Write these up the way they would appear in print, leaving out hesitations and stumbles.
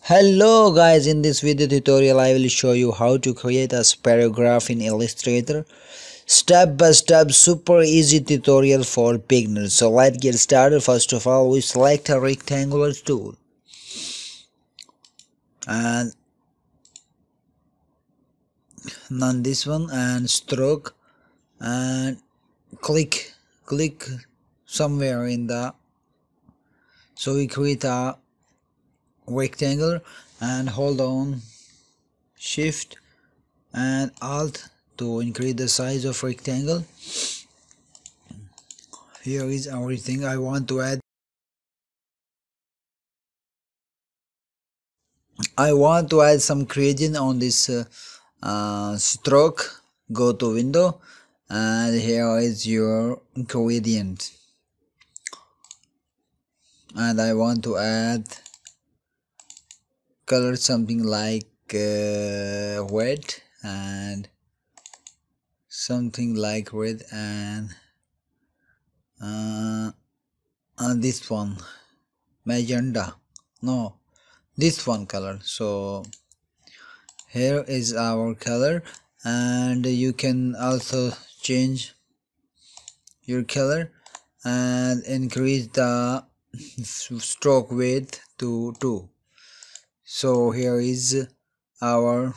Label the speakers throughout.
Speaker 1: Hello guys, in this video tutorial I will show you how to create a spirograph in Illustrator. Step by step, super easy tutorial for beginners. So let's get started. First of all, we select a rectangular tool and none this one, and stroke, and click somewhere in the, so we create a rectangle and hold on shift and alt to increase the size of rectangle. Here is everything I want to add. I want to add some gradient on this stroke. Go to window and here is your gradient, and I want to add color something like red and something like red and this one magenta, no, this one color. So here is our color, and you can also change your color and increase the stroke width to 2. So here is our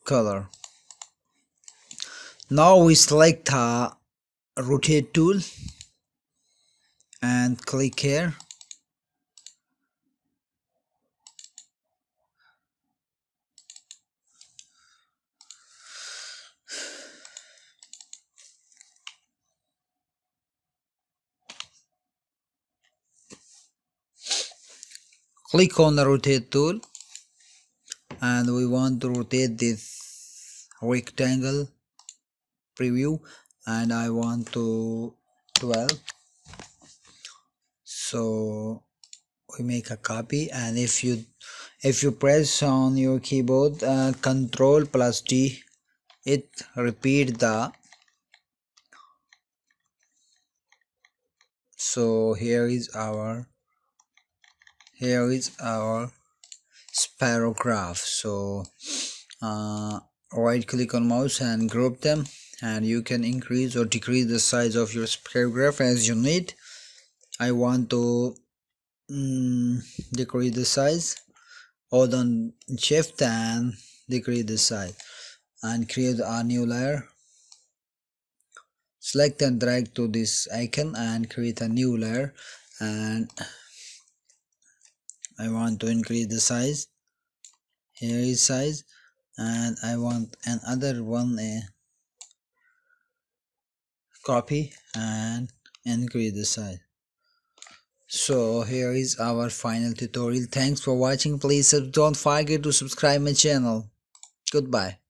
Speaker 1: color. Now we select a rotate tool and click here. Click on the rotate tool, and we want to rotate this rectangle preview, and I want to 12. So we make a copy, and if you press on your keyboard Ctrl plus D, it repeat the, so here is our spirograph. So right click on mouse and group them, and you can increase or decrease the size of your spirograph as you need. I want to decrease the size. Hold on shift and decrease the size and create a new layer. Select and drag to this icon and create a new layer, and I want to increase the size. Here is size, and I want another one, a copy and increase the size. So here is our final tutorial. Thanks for watching. Please don't forget to subscribe my channel. Goodbye.